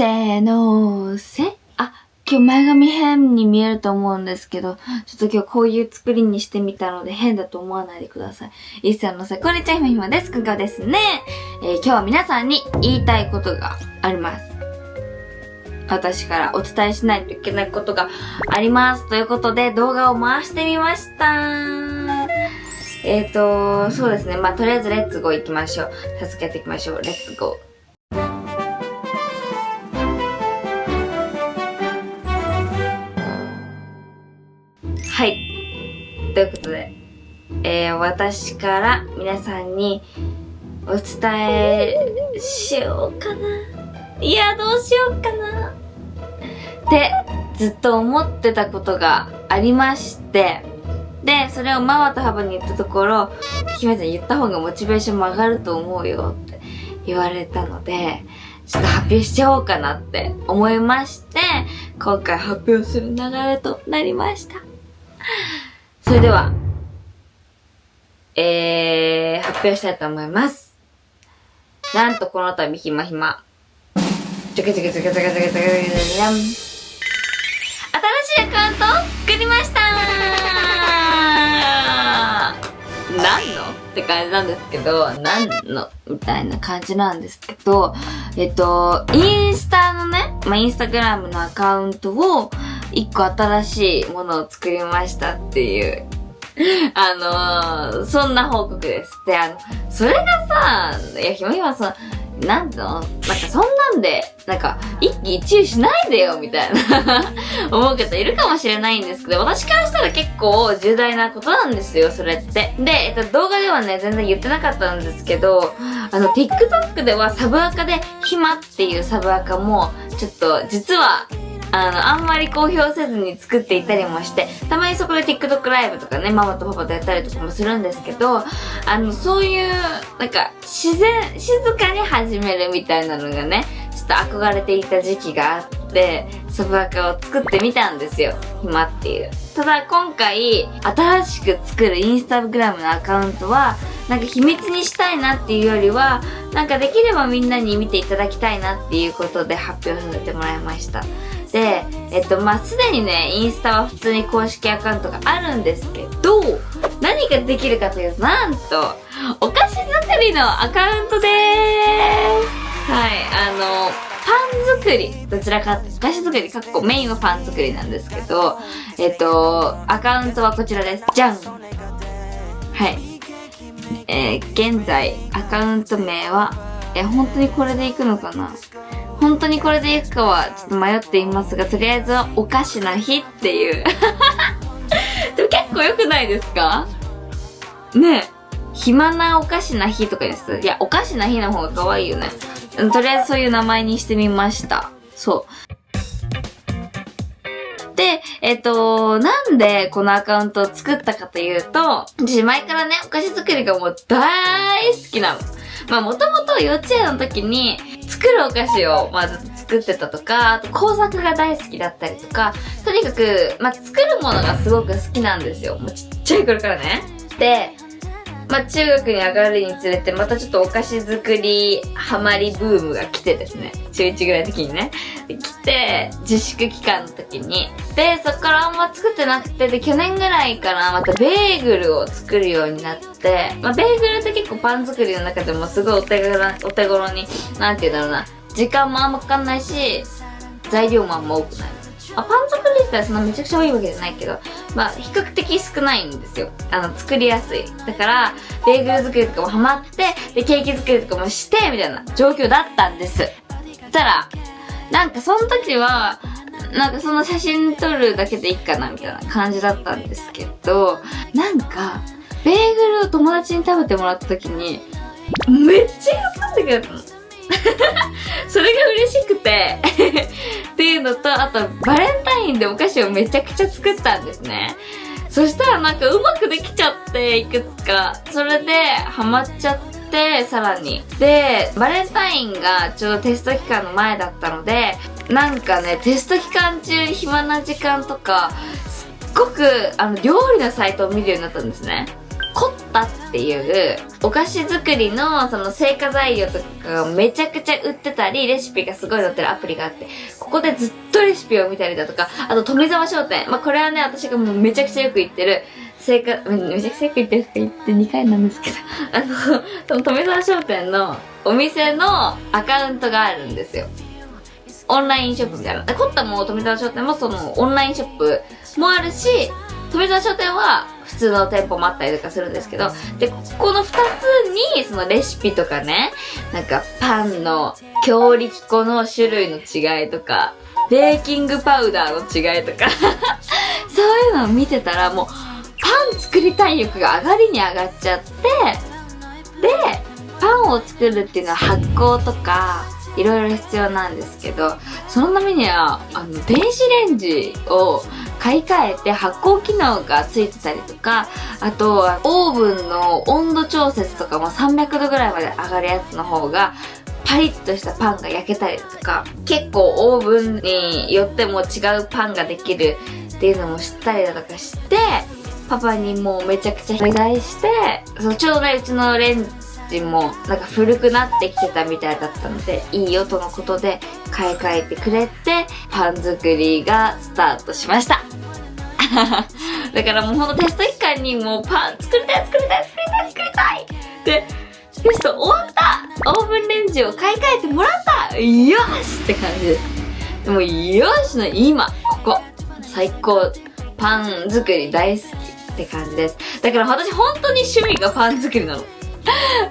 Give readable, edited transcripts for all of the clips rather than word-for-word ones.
せーのー今日前髪変に見えると思うんですけど、ちょっと今日こういう作りにしてみたので変だと思わないでください。いっさんのせ、こんにちは、ひまひまです。くんかですね。今日は皆さんに言いたいことがあります。私からお伝えしないといけないことがあります。ということで動画を回してみました。そうですね。とりあえずレッツゴー行きましょう。早速やっていきましょう。レッツゴー。はい。ということで、私から皆さんにお伝えしようかな。いや、どうしようかな。ってずっと思ってたことがありまして、で、それをママとパパに言ったところ、ひめちゃん言った方がモチベーションも上がると思うよって言われたので、ちょっと発表しちゃおうかなって思いまして、今回発表する流れとなりました。それでは、発表したいと思います。なんとこの度ひまひま。じゃかじゃかじゃかじゃかじゃかじゃかじゃん。新しいアカウントを作りましたー。何のって感じなんですけど、何のみたいな感じなんですけど、インスタのね、インスタグラムのアカウントを一個新しいものを作りましたっていう、そんな報告です。で、それがさ、いや、ひまひまさ、なんていうの？そんなんで、一喜一憂しないでよ、みたいな思う方いるかもしれないんですけど、私からしたら結構重大なことなんですよ、それって。で、動画ではね、全然言ってなかったんですけど、TikTok ではサブアカで、ひまっていうサブアカも、ちょっと、実は、あんまり公表せずに作っていたりもして、たまにそこで TikTok ライブとかね、ママとパパとやったりとかもするんですけど、そういう、静かに始めるみたいなのがね、ちょっと憧れていた時期があって、サブアカを作ってみたんですよ。ひまっていう。ただ今回、新しく作るインスタグラムのアカウントは、秘密にしたいなっていうよりは、できればみんなに見ていただきたいなっていうことで発表させてもらいました。で、すでにね、インスタは普通に公式アカウントがあるんですけど、何ができるかというと、なんと、お菓子作りのアカウントでーす。はい、パン作り、どちらかって、お菓子作り、メインはパン作りなんですけど、アカウントはこちらです。じゃん。はい。現在、アカウント名は、本当にこれでいくのかな？本当にこれでいくかはちょっと迷っていますが、とりあえずはおかしな日っていう。でも結構良くないですか？ねえ。暇なおかしな日とかです。いや、おかしな日の方が可愛いよね。とりあえずそういう名前にしてみました。そう。で、なんでこのアカウントを作ったかというと、私前からね、お菓子作りがもう大好きなの。もともと幼稚園の時に作るお菓子をずっと作ってたとか、あと工作が大好きだったりとか、とにかく、作るものがすごく好きなんですよ。もうちっちゃい頃からね。で、中学に上がるにつれてまたちょっとお菓子作りハマりブームが来てですね、中1ぐらいの時にね、来て、自粛期間の時に。で、そっからあんま作ってなくて、で、去年ぐらいからまたベーグルを作るようになって、ベーグルって結構パン作りの中でもすごいお手頃に、なんていうんだろうな、時間もあんまかかんないし、材料もあんま多くない。パン作り自体そんなめちゃくちゃ多いわけじゃないけど、比較的少ないんですよ。作りやすい。だから、ベーグル作りとかもハマって、で、ケーキ作りとかもして、みたいな状況だったんです。そしたら、その時は、その写真撮るだけでいいかな、みたいな感じだったんですけど、ベーグルを友達に食べてもらった時に、めっちゃ喜んでくれたの。それが嬉しくてっていうのと、あとバレンタインでお菓子をめちゃくちゃ作ったんですね。そしたらうまくできちゃって、いくつかそれでハマっちゃって、さらにでバレンタインがちょうどテスト期間の前だったので、テスト期間中に暇な時間とかすっごく料理のサイトを見るようになったんですね。コッタっていうお菓子作りのその成果材料とかがめちゃくちゃ売ってたり、レシピがすごい載ってるアプリがあって、ここでずっとレシピを見たりだとか、あと富澤商店。これはね、私がもうめちゃくちゃよく行ってる、めちゃくちゃよく行ってるって言って2回なんですけど、その富澤商店のお店のアカウントがあるんですよ。オンラインショップみたいな。コッタも富澤商店もそのオンラインショップもあるし、富澤商店は普通の店舗もあったりとかするんですけど、で、この2つにそのレシピとかね、なんかパンの強力粉の種類の違いとか、ベーキングパウダーの違いとか、そういうのを見てたらもうパン作りたい欲が上がりに上がっちゃって、で、パンを作るっていうのは発酵とか、いろいろ必要なんですけど、そのためには、電子レンジを買い替えて発酵機能がついてたりとか、あとはオーブンの温度調節とかも300度ぐらいまで上がるやつの方が、パリッとしたパンが焼けたりとか、結構オーブンによっても違うパンができるっていうのも知ったりだとかして、パパにもうめちゃくちゃお願いして、ちょうどね、うちのレンジもなんか古くなってきてたみたいだったので、いいよとのことで買い替えてくれて、パン作りがスタートしました。だからもうほんとテスト期間にもうパン作りたいで、テスト終わった、オーブンレンジを買い替えてもらった、よしって感じです。でもよしの今、ここ、最高、パン作り大好きって感じです。だから私本当に趣味がパン作りなの。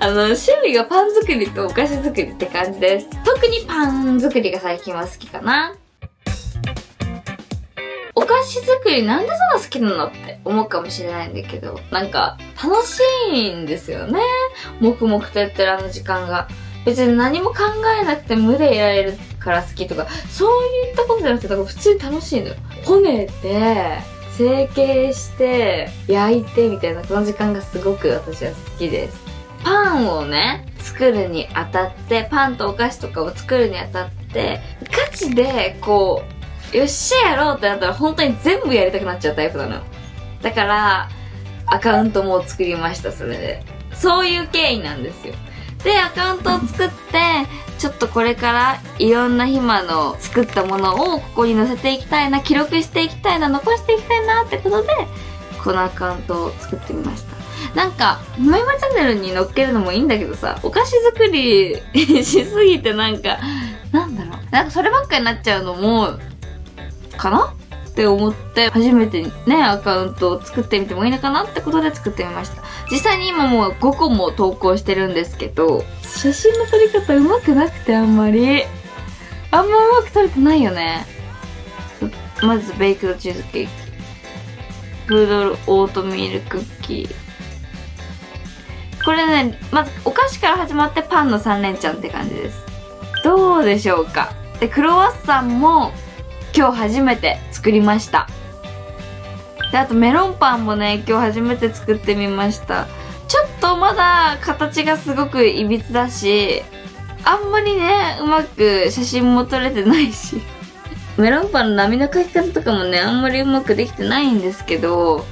趣味がパン作りとお菓子作りって感じです。特にパン作りが最近は好きかな。お菓子作りなんでそんな好きなのって思うかもしれないんだけど、なんか楽しいんですよね。黙々とやってる時間が。別に何も考えなくて無でいられるから好きとか、そういったことじゃなくて、普通に楽しいのよ。こねて、成形して、焼いてみたいなこの時間がすごく私は好きです。パンをね、作るにあたって、パンとお菓子とかを作るにあたって、ガチで、よっしゃやろうってなったら本当に全部やりたくなっちゃうタイプなのよ。だから、アカウントも作りました、それで。そういう経緯なんですよ。で、アカウントを作って、ちょっとこれからいろんなひまの作ったものをここに載せていきたいな、記録していきたいな、残していきたいなってことで、このアカウントを作ってみました。なんか、ひまひまチャンネルに載っけるのもいいんだけどさ、お菓子作りしすぎてなんかそればっかになっちゃうのも、かなって思って、初めてね、アカウントを作ってみてもいいのかなってことで作ってみました。実際に今もう5個も投稿してるんですけど、写真の撮り方うまくなくてあんまうまく撮れてないよね。まずベイクドチーズケーキ。プードルオートミールクッキー。これね、まずお菓子から始まってパンの3連チャンって感じです。どうでしょうか。で、クロワッサンも今日初めて作りました。で、あとメロンパンもね、今日初めて作ってみました。ちょっとまだ形がすごくいびつだし、あんまりね、うまく写真も撮れてないし。メロンパンの波の描き方とかもね、あんまりうまくできてないんですけど、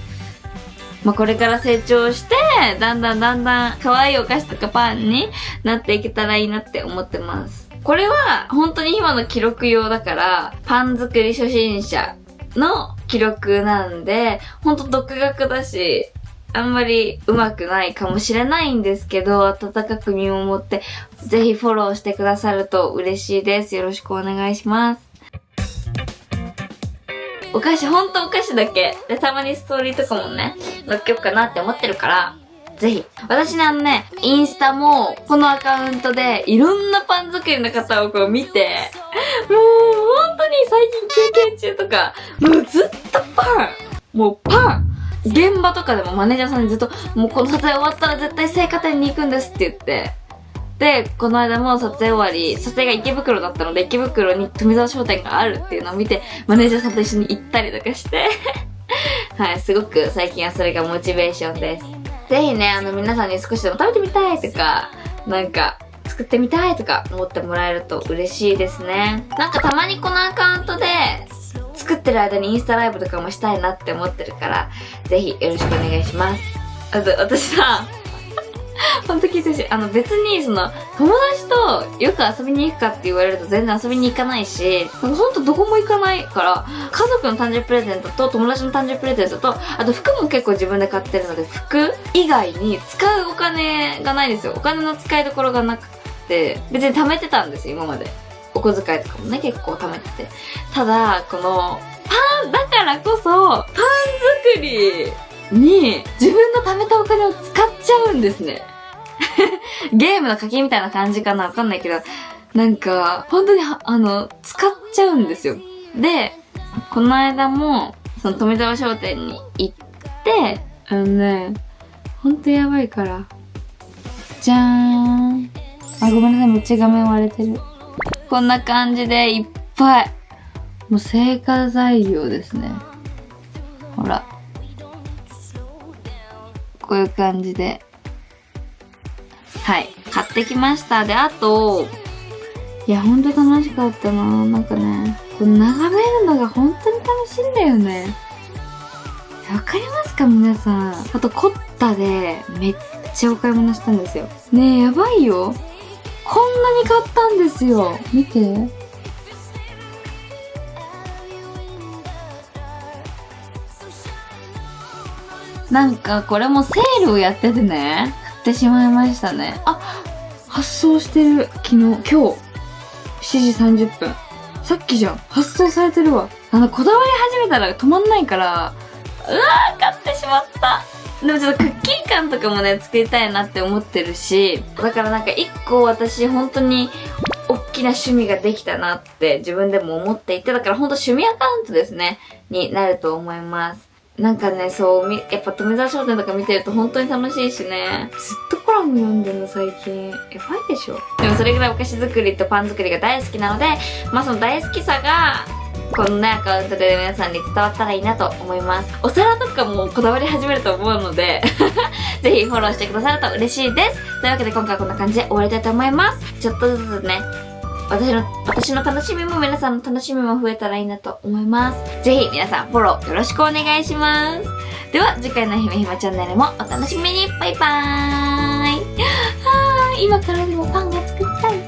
これから成長して、だんだん可愛いお菓子とかパンになっていけたらいいなって思ってます。これは本当に今の記録用だから、パン作り初心者の記録なんで、ほんと独学だし、あんまり上手くないかもしれないんですけど、温かく見守って、ぜひフォローしてくださると嬉しいです。よろしくお願いします。お菓子、ほんとお菓子だけ。で、たまにストーリーとかもね、載っけようかなって思ってるから、ぜひ。私ね、インスタも、このアカウントで、いろんなパン作りの方を見て、もう、本当に最近休憩中とか、もうずっとパン現場とかでもマネージャーさんにずっと、もうこの撮影終わったら絶対青果店に行くんですって言って、で、この間も撮影終わり、撮影が池袋だったので、池袋に富澤商店があるっていうのを見て、マネージャーさんと一緒に行ったりとかして、はい、すごく最近はそれがモチベーションです。ぜひね、皆さんに少しでも食べてみたいとか、なんか、作ってみたいとか思ってもらえると嬉しいですね。なんかたまにこのアカウントで、作ってる間にインスタライブとかもしたいなって思ってるから、ぜひよろしくお願いします。私さ、ほんと聞いてほしい。別に、友達とよく遊びに行くかって言われると全然遊びに行かないし、ほんとどこも行かないから、家族の誕生日プレゼントと友達の誕生日プレゼントと、あと服も結構自分で買ってるので、服以外に使うお金がないんですよ。お金の使いどころがなくて、別に貯めてたんですよ、今まで。お小遣いとかもね、結構貯めてて。ただ、この、だからこそ、パン作りに自分の貯めたお金を使っちゃうんですね。ゲームの課金みたいな感じかな、わかんないけど、なんか、本当に使っちゃうんですよ。で、この間も、富澤商店に行って、ほんとやばいから。じゃーん。あ、ごめんなさい、めっちゃ画面割れてる。こんな感じでいっぱい。もう生活材料ですね。ほら。こういう感じで。はい。買ってきました。で、あと、いや、ほんと楽しかったな。なんかね、この眺めるのが本当に楽しいんだよね。わかりますか皆さん。あと、コッタでめっちゃお買い物したんですよ。ねえ、やばいよ。こんなに買ったんですよ。見て。なんか、これもセールをやっててね、買ってしまいましたね。あ、発送してる。昨日、今日。7時30分。さっきじゃん。発送されてるわ。こだわり始めたら止まんないから、うわー、買ってしまった。でもちょっとクッキー感とかもね、作りたいなって思ってるし、だからなんか一個私本当に大きな趣味ができたなって自分でも思っていて、だから本当趣味アカウントですね、になると思います。なんかね、やっぱ富澤商店とか見てると本当に楽しいしね。ずっとコラム読んでんの最近。やばいでしょ。でもそれぐらいお菓子作りとパン作りが大好きなので、まあその大好きさが、このね、アカウントで皆さんに伝わったらいいなと思います。お皿とかもこだわり始めると思うので、ぜひフォローしてくださると嬉しいです。というわけで今回はこんな感じで終わりたいと思います。ちょっとずつね、私の楽しみも皆さんの楽しみも増えたらいいなと思います。ぜひ皆さんフォローよろしくお願いします。では次回のひめひまチャンネルもお楽しみに。バイバーイ。今からでもパンが作りたい。